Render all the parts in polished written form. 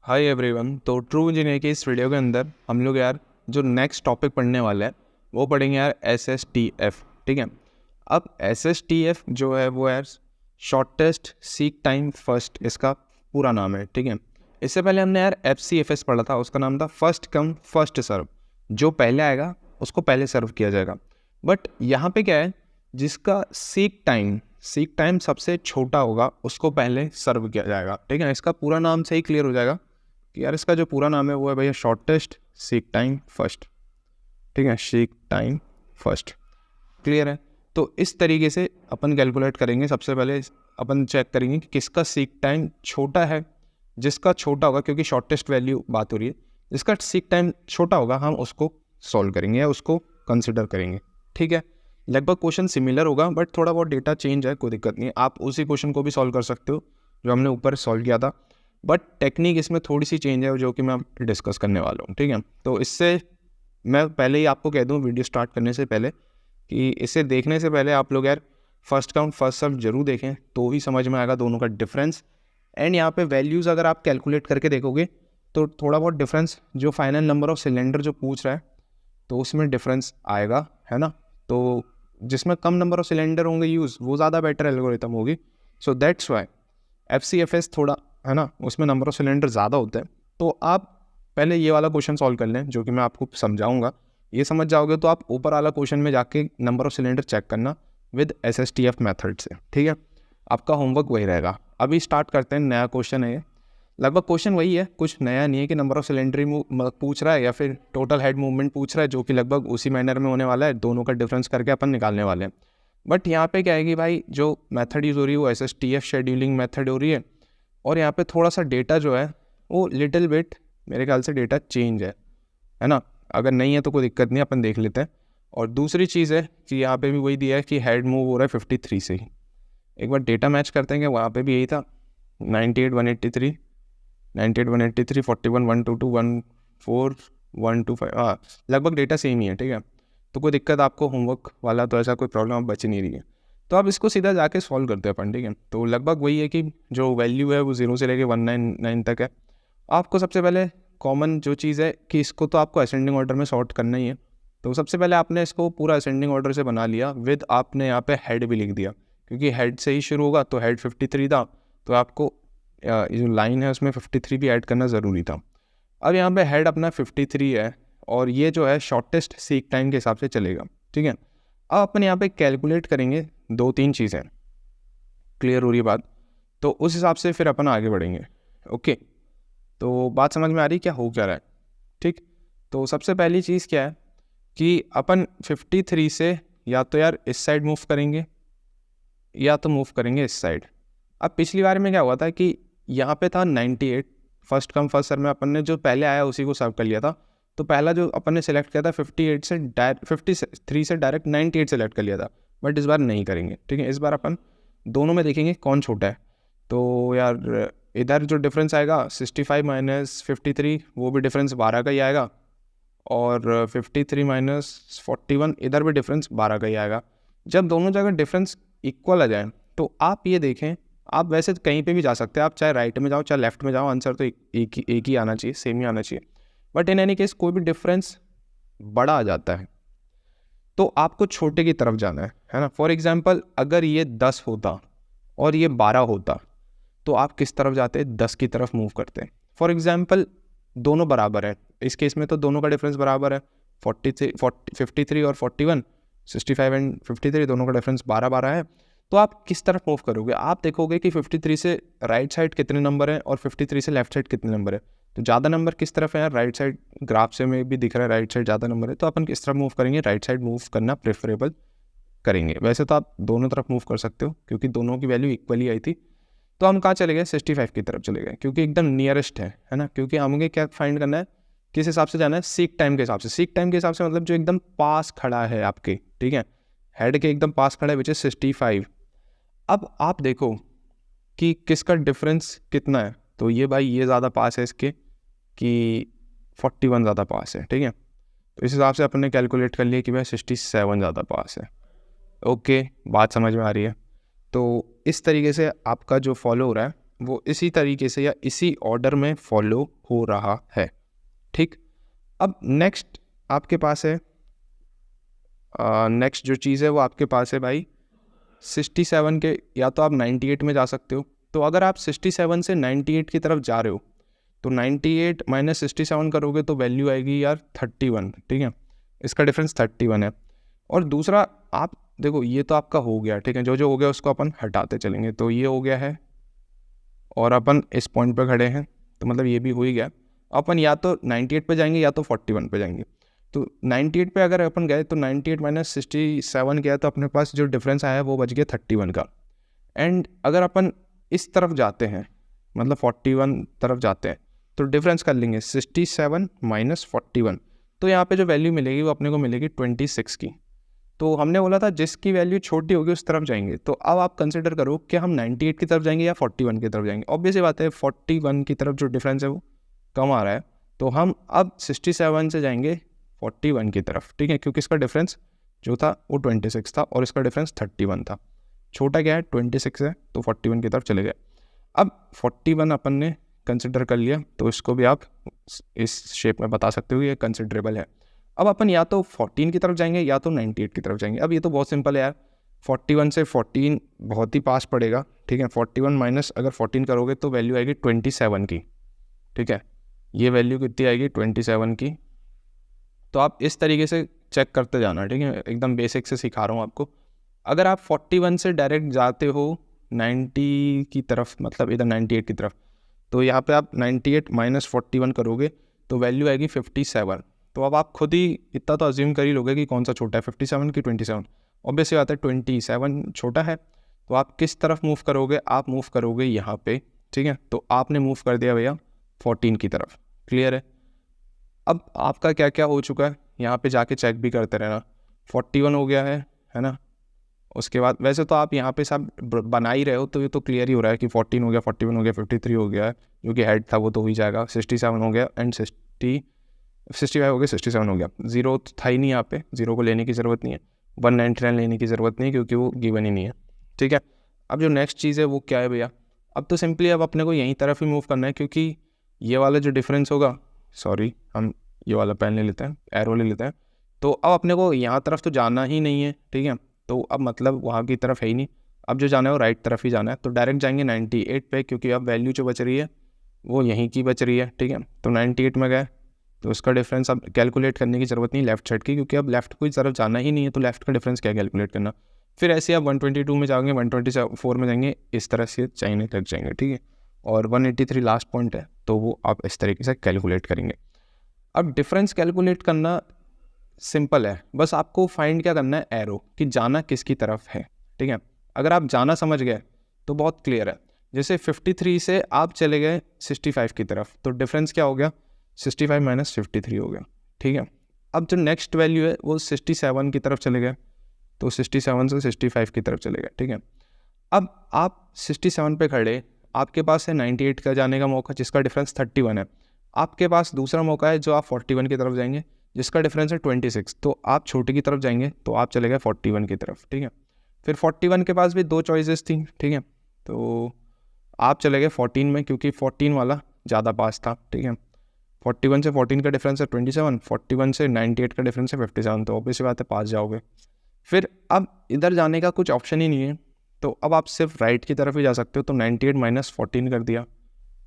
Hi everyone. तो true engineer के इस वीडियो के अंदर हम लोग यार जो नेक्स्ट टॉपिक पढ़ने वाले हैं वो पढ़ेंगे यार SSTF। ठीक है। अब SSTF जो है वो यार शॉर्टेस्ट सीक टाइम फर्स्ट इसका पूरा नाम है। ठीक है। इससे पहले हमने यार FCFS पढ़ा था, उसका नाम था फर्स्ट कम फर्स्ट सर्व। जो पहले आएगा उसको पहले सर्व किया जाएगा। बट यहाँ पे क्या है, जिसका सीक टाइम सबसे छोटा होगा उसको पहले सर्व किया जाएगा। ठीक है। इसका पूरा नाम से ही क्लियर हो जाएगा कि यार इसका जो पूरा नाम है वो है भैया शॉर्टेस्ट सीक टाइम फर्स्ट। ठीक है, सीक टाइम फर्स्ट। क्लियर है। तो इस तरीके से अपन कैलकुलेट करेंगे। सबसे पहले अपन चेक करेंगे कि किसका सीक टाइम छोटा है। जिसका छोटा होगा, क्योंकि शॉर्टेस्ट वैल्यू बात हो रही है, जिसका सीक टाइम छोटा होगा हम उसको सॉल्व करेंगे या उसको कंसिडर करेंगे। ठीक है। लगभग क्वेश्चन सिमिलर होगा बट थोड़ा बहुत डेटा चेंज है, कोई दिक्कत नहीं है। आप उसी क्वेश्चन को भी सॉल्व कर सकते हो जो हमने ऊपर सॉल्व किया था, बट टेक्निक इसमें थोड़ी सी चेंज है जो कि मैं डिस्कस करने वाला हूँ। ठीक है। तो इससे मैं पहले ही आपको कह दूँ वीडियो स्टार्ट करने से पहले कि इसे देखने से पहले आप लोग यार फर्स्ट काउंट फर्स्ट सर्व जरूर देखें, तो ही समझ में आएगा दोनों का डिफरेंस। एंड यहाँ पे वैल्यूज़ अगर आप कैलकुलेट करके देखोगे तो थोड़ा बहुत डिफरेंस, जो फाइनल नंबर ऑफ सिलेंडर जो पूछ रहा है तो उसमें डिफरेंस आएगा, है ना। तो जिसमें कम नंबर ऑफ सिलेंडर होंगे यूज़, वो ज़्यादा बेटर एल्गोरिथम होगी। सो दैट्स वाई FCFS थोड़ा, है ना, उसमें नंबर ऑफ सिलेंडर ज़्यादा होते हैं। तो आप पहले ये वाला क्वेश्चन सॉल्व कर लें जो कि मैं आपको समझाऊंगा। ये समझ जाओगे तो आप ऊपर वाला क्वेश्चन में जाके नंबर ऑफ सिलेंडर चेक करना विद SSTF मेथड से। ठीक है। आपका होमवर्क वही रहेगा। अभी स्टार्ट करते हैं। नया क्वेश्चन है ये, लगभग क्वेश्चन वही है, कुछ नया नहीं है कि नंबर ऑफ सिलेंडर पूछ रहा है या फिर टोटल हेड मूवमेंट पूछ रहा है, जो कि लगभग उसी मैनर में होने वाला है। दोनों का डिफरेंस करके अपन निकालने वाले हैं। बट यहाँ पे क्या है कि भाई जो मेथड यूज़ हो रही है वो SSTF शेड्यूलिंग मेथड हो रही है, और यहाँ पे थोड़ा सा डेटा जो है वो लिटिल बिट मेरे ख्याल से डेटा चेंज है ना। अगर नहीं है तो कोई दिक्कत नहीं, अपन देख लेते हैं। और दूसरी चीज़ है कि यहाँ पे भी वही दिया है कि हेड मूव हो रहा है 53 से ही। एक बार डेटा मैच करते हैं कि वहाँ पे भी यही था 98 183 98 183 41 122 14 125। हाँ, लगभग डेटा सेम ही है। ठीक है। तो कोई दिक्कत आपको होमवर्क वाला तो ऐसा कोई प्रॉब्लम अब बच नहीं रही है, तो आप इसको सीधा जाके सॉल्व करते हैं अपन। ठीक है। तो लगभग वही है कि जो वैल्यू है वो 0 से लेके 199 तक है। आपको सबसे पहले कॉमन जो चीज़ है कि इसको तो आपको असेंडिंग ऑर्डर में सॉर्ट करना ही है। तो सबसे पहले आपने इसको पूरा असेंडिंग ऑर्डर से बना लिया, विद आपने यहाँ पे हेड भी लिख दिया, क्योंकि हेड से ही शुरू होगा। तो हेड 53 था, तो आपको ये जो लाइन है उसमें 53 भी ऐड करना ज़रूरी था। अब यहाँ पे हेड अपना 53 है और ये जो है शॉर्टेस्ट सीक टाइम के हिसाब से चलेगा। ठीक है। अब अपन यहाँ पे कैलकुलेट करेंगे 2-3 चीज़ें। क्लियर हो रही है बात? तो उस हिसाब से फिर अपन आगे बढ़ेंगे। ओके, तो बात समझ में आ रही क्या हो क्या रहा है? ठीक। तो सबसे पहली चीज़ क्या है कि अपन 53 से या तो यार इस साइड मूव करेंगे या तो मूव करेंगे इस साइड। अब पिछली बार में क्या हुआ था कि यहाँ पे था 98, फर्स्ट कम फर्स्ट सर्व में अपन ने जो पहले आया उसी को सर्व कर लिया था। तो पहला जो अपन ने सेलेक्ट किया था 53 से डायरेक्ट 98 सेलेक्ट कर लिया था। बट इस बार नहीं करेंगे। ठीक है। इस बार अपन दोनों में देखेंगे कौन छोटा है। तो यार इधर जो डिफरेंस आएगा 65 माइनस 53, वो भी डिफरेंस 12 का ही आएगा। और 53 माइनस 41, इधर भी डिफरेंस 12 का ही आएगा। जब दोनों जगह डिफरेंस इक्वल आ जाए तो आप ये देखें, आप वैसे कहीं पे भी जा सकते हैं, आप चाहे राइट में जाओ चाहे लेफ्ट में जाओ, आंसर तो एक ही आना चाहिए, सेम ही आना चाहिए। बट इन एनी केस कोई भी डिफरेंस बड़ा आ जाता है तो आपको छोटे की तरफ जाना है ना। फॉर एग्जांपल अगर ये 10 होता और ये 12 होता तो आप किस तरफ जाते? 10 की तरफ मूव करते। फॉर एग्जांपल दोनों बराबर है, इस केस में तो दोनों का डिफरेंस बराबर है, 53 और 41, 65 एंड 53, दोनों का डिफरेंस 12 है। तो आप किस तरफ मूव करोगे? आप देखोगे कि 53 से राइट साइड कितने नंबर हैं और 53 से लेफ्ट साइड कितने नंबर है। तो ज़्यादा नंबर किस तरफ है? Right side. ग्राफ से में भी दिख रहा है राइट साइड ज़्यादा नंबर है, तो अपन किस तरफ मूव करेंगे? राइट साइड मूव करना प्रेफरेबल करेंगे। वैसे तो आप दोनों तरफ मूव कर सकते हो क्योंकि दोनों की वैल्यू इक्वली आई थी। तो हम कहाँ चले गए? 65 की तरफ चले गए क्योंकि एकदम नियरेस्ट है ना। क्योंकि हमें क्या फाइंड करना है, किस हिसाब से जाना है? सीक टाइम के हिसाब से। सीक टाइम के हिसाब से मतलब जो एकदम पास खड़ा है आपके। ठीक है। हेड के एकदम पास खड़ा है विच इज 65। अब आप देखो कि किसका डिफरेंस कितना है। तो ये भाई ये ज़्यादा पास है इसके कि 41 ज़्यादा पास है। ठीक है। तो इस हिसाब से अपन ने कैलकुलेट कर लिया कि भाई 67 ज़्यादा पास है। ओके, बात समझ में आ रही है? तो इस तरीके से आपका जो फॉलो हो रहा है वो इसी तरीके से या इसी ऑर्डर में फॉलो हो रहा है। ठीक, अब नेक्स्ट आपके पास है, नेक्स्ट जो चीज़ है वो आपके पास है भाई 67 के, या तो आप 98 में जा सकते हो। तो अगर आप 67 से 98 की तरफ जा रहे हो तो 98 माइनस 67 करोगे तो वैल्यू आएगी यार 31। ठीक है, इसका डिफरेंस 31 है। और दूसरा आप देखो, ये तो आपका हो गया, ठीक है, जो जो हो गया उसको अपन हटाते चलेंगे। तो ये हो गया है और अपन इस पॉइंट पे खड़े हैं, तो मतलब ये भी हो ही गया। अपन या तो 98 पे जाएंगे या तो 41 पे जाएंगे। तो 98 पे अगर अपन गए तो 98 माइनस 67 गया तो अपने पास जो डिफरेंस आया वो बच गया 31 का। एंड अगर अपन इस तरफ जाते हैं, मतलब 41 तरफ जाते हैं, तो डिफरेंस कर लेंगे 67 माइनस 41, तो यहाँ पे जो वैल्यू मिलेगी वो अपने को मिलेगी 26 की। तो हमने बोला था जिसकी वैल्यू छोटी होगी उस तरफ जाएंगे। तो अब आप कंसिडर करो कि हम 98 की तरफ जाएंगे या 41 की तरफ जाएंगे। ऑब्वियस बात है 41 की तरफ जो डिफरेंस है वो कम आ रहा है, तो हम अब 67 से जाएंगे 41 की तरफ। ठीक है, क्योंकि इसका डिफरेंस जो था वो 26 था और इसका डिफरेंस 31 था। छोटा क्या है, 26 है, तो 41 की तरफ चले गए। अब 41 अपन ने कंसिडर कर लिया, तो इसको भी आप इस शेप में बता सकते हो ये कंसिडरेबल है। अब अपन या तो 14 की तरफ जाएंगे या तो 98 की तरफ जाएंगे। अब ये तो बहुत सिंपल है यार, 41 से 14 बहुत ही पास पड़ेगा। ठीक है, 41 माइनस अगर 14 करोगे तो वैल्यू आएगी 27 की। ठीक है, ये वैल्यू कितनी आएगी, 27 की। तो आप इस तरीके से चेक करते जाना। ठीक है, एकदम बेसिक से सिखा रहा हूँ आपको। अगर आप 41 से डायरेक्ट जाते हो 90 की तरफ, मतलब इधर 98 की तरफ, तो यहाँ पे आप 98 माइनस 41 करोगे तो वैल्यू आएगी 57। तो अब आप खुद ही इतना तो अज्यूम कर ही लोगे कि कौन सा छोटा है, 57 की 27। ऑब्वियसली बात है 27 छोटा है। तो आप किस तरफ मूव करोगे, आप मूव करोगे यहाँ पे। ठीक है, तो आपने मूव कर दिया भैया 14 की तरफ। क्लियर है। अब आपका क्या क्या हो चुका है यहाँ पे जाके चेक भी करते रहना। 41 हो गया है ना। उसके बाद वैसे तो आप यहाँ पे सब बना ही रहे हो, तो ये तो क्लियर ही हो रहा है कि 14 हो गया, 41 हो गया, 53 हो गया है, जो कि हेड था वो तो हो ही जाएगा, 67 हो गया एंड 65 हो गया, 67 हो गया। जीरो था ही नहीं यहाँ पे, जीरो को लेने की ज़रूरत नहीं है, 199 लेने की ज़रूरत नहीं है क्योंकि वो गिवन ही नहीं है। ठीक है, अब जो नेक्स्ट चीज़ है वो क्या है भैया, अब तो सिंपली अब अपने को यहीं तरफ ही मूव करना है, क्योंकि ये वाला जो डिफरेंस होगा, सॉरी हम ये वाला पेन ले लेते हैं, एरो ले लेते हैं। तो अब अपने को यहाँ तरफ तो जाना ही नहीं है। ठीक है, तो अब मतलब वहाँ की तरफ है ही नहीं, अब जो जाना है वो राइट तरफ ही जाना है। तो डायरेक्ट जाएंगे 98 पे, क्योंकि अब वैल्यू जो बच रही है वो यहीं की बच रही है। ठीक है, तो 98 में गए तो उसका डिफरेंस अब कैलकुलेट करने की ज़रूरत नहीं लेफ्ट साइड की, क्योंकि अब लेफ्ट की तरफ जाना ही नहीं है, तो लेफ्ट का डिफरेंस क्या कैलकुलेट करना। फिर ऐसे आप 122 में जाओगे, 124 में जाएंगे, इस तरह से चाइने लग जाएंगे। ठीक है, और 183 लास्ट पॉइंट है, तो वो आप इस तरीके से कैलकुलेट करेंगे। अब डिफरेंस कैलकुलेट करना सिंपल है, बस आपको फाइंड क्या करना है, एरो, कि जाना किसकी तरफ है। ठीक है, अगर आप जाना समझ गए तो बहुत क्लियर है। जैसे 53 से आप चले गए 65 की तरफ, तो डिफरेंस क्या हो गया, 65 माइनस 53 हो गया। ठीक है, अब जो नेक्स्ट वैल्यू है वो 67 की तरफ चले गए, तो 67 से 65 की तरफ चले गए। ठीक है, अब आप 67 पे खड़े, आपके पास है 98 का जाने का मौका जिसका डिफरेंस 31 है। आपके पास दूसरा मौका है जो आप 41 की तरफ जाएंगे जिसका डिफरेंस है 26। तो आप छोटे की तरफ जाएंगे तो आप चले गए 41 की तरफ। ठीक है, फिर 41 के पास भी दो चॉइसेस थी। ठीक है, तो आप चले गए 14 में, क्योंकि 14 वाला ज़्यादा पास था। ठीक है, 41 से 14 का डिफरेंस है 27, 41 से 98 का डिफरेंस है 57, तो ऑब्वियसली बात है पास जाओगे। फिर अब इधर जाने का कुछ ऑप्शन ही नहीं है, तो अब आप सिर्फ राइट की तरफ ही जा सकते हो। तो 98 माइनस 14 कर दिया,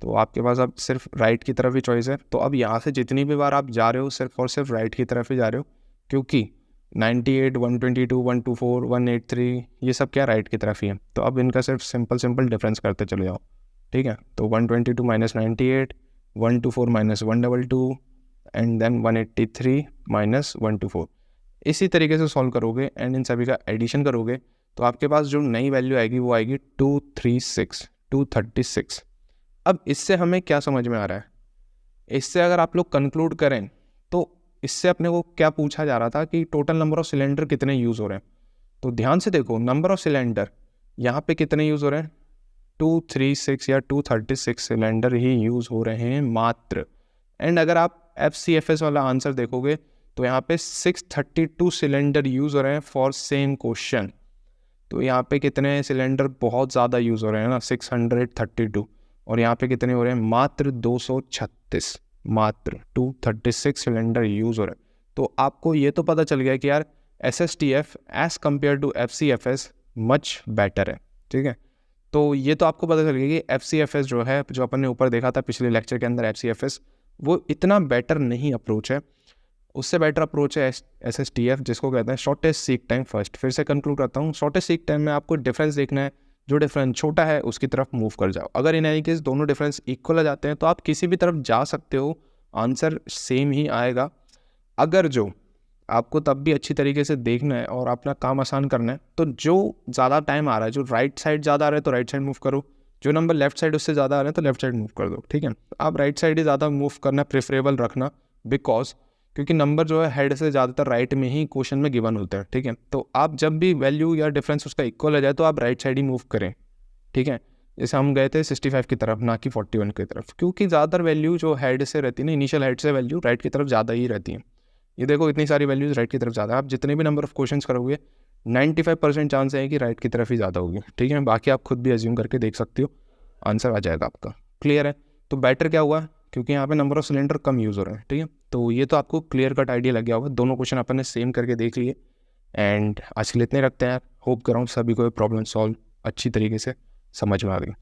तो आपके पास अब सिर्फ राइट की तरफ ही चॉइस है। तो अब यहाँ से जितनी भी बार आप जा रहे हो सिर्फ और सिर्फ राइट की तरफ ही जा रहे हो, क्योंकि 98, 122, 124, 183 ये सब क्या राइट की तरफ ही है। तो अब इनका सिर्फ सिंपल डिफरेंस करते चले जाओ। ठीक है, तो 122 minus 98, 124 minus 122 and then 183 minus 124। इसी तरीके से सॉल्व करोगे एंड इन सभी का एडिशन करोगे, तो आपके पास जो नई वैल्यू आएगी वो आएगी 236। अब इससे हमें क्या समझ में आ रहा है, इससे अगर आप लोग कंक्लूड करें तो इससे अपने को क्या पूछा जा रहा था कि टोटल नंबर ऑफ सिलेंडर कितने यूज़ हो रहे हैं। तो ध्यान से देखो, नंबर ऑफ सिलेंडर यहाँ पे कितने यूज़ हो रहे हैं, 236 या 236 सिलेंडर ही यूज़ हो रहे हैं मात्र। एंड अगर आप FCFS वाला आंसर देखोगे तो यहाँ पे 632 सिलेंडर यूज़ हो रहे हैं फॉर सेम क्वेश्चन। तो यहाँ पे कितने सिलेंडर बहुत ज़्यादा यूज़ हो रहे हैं ना, 632। और यहाँ पे कितने हो रहे हैं, मात्र 236, मात्र 236 सिलेंडर यूज़ हो रहे हैं। तो आपको ये तो पता चल गया कि यार SSTF as compare to FCFS much better है, ठीक है। तो ये तो आपको पता चल गया कि FCFS जो है, जो अपन ने ऊपर देखा था पिछले लेक्चर के अंदर, FCFS वो इतना बेटर नहीं अप्रोच है, उससे बेटर अप्रोच है SSTF, जिसको कहते हैं शॉर्टेस्ट सीक टाइम फर्स्ट। फिर से कंक्लूड करता हूँ, शॉर्टेस्ट सीक टाइम में आपको डिफरेंस देखना है, जो डिफरेंस छोटा है उसकी तरफ मूव कर जाओ। अगर इन एनी केस दोनों डिफरेंस इक्वल आ जाते हैं तो आप किसी भी तरफ जा सकते हो, आंसर सेम ही आएगा। अगर जो आपको तब भी अच्छी तरीके से देखना है और अपना काम आसान करना है, तो जो ज़्यादा टाइम आ रहा है, जो राइट साइड ज़्यादा आ रहा है तो राइट साइड मूव करो, जो नंबर लेफ्ट साइड उससे ज़्यादा आ रहा है तो लेफ्ट साइड मूव कर दो, ठीक है। आप राइट साइड ही ज़्यादा मूव करना प्रेफरेबल रखना, बिकॉज क्योंकि नंबर जो है हेड से ज़्यादातर राइट में ही क्वेश्चन में गिवन होता है, ठीक है। तो आप जब भी वैल्यू या डिफरेंस उसका इक्वल आ जाए तो आप राइट साइड ही मूव करें, ठीक है। जैसे हम गए थे 65 की तरफ, ना कि 41 की तरफ, क्योंकि ज़्यादातर वैल्यू जो हेड से रहती है ना, इनिशियल हेड से वैल्यू राइट की तरफ ज़्यादा ही रहती है। ये देखो इतनी सारी वैल्यूज़ राइट की तरफ ज़्यादा है, आप जितने भी नंबर ऑफ क्वेश्चंस करोगे 95% चांस है कि राइट की तरफ ही ज़्यादा होगी, ठीक है। बाकी आप खुद भी एज्यूम करके देख सकते हो, आंसर आ जाएगा आपका। क्लियर है? तो बेटर क्या हुआ, क्योंकि यहाँ पे number of cylinder come use हो रहे हैं, ठीक है। तो ये तो आपको क्लियर कट आइडिया लग गया होगा, दोनों क्वेश्चन अपन ने सेम करके देख लिए। एंड आज के लिए इतने रखते हैं यार, होप कर रहा हूँ सभी को प्रॉब्लम सॉल्व अच्छी तरीके से समझ में आ गई।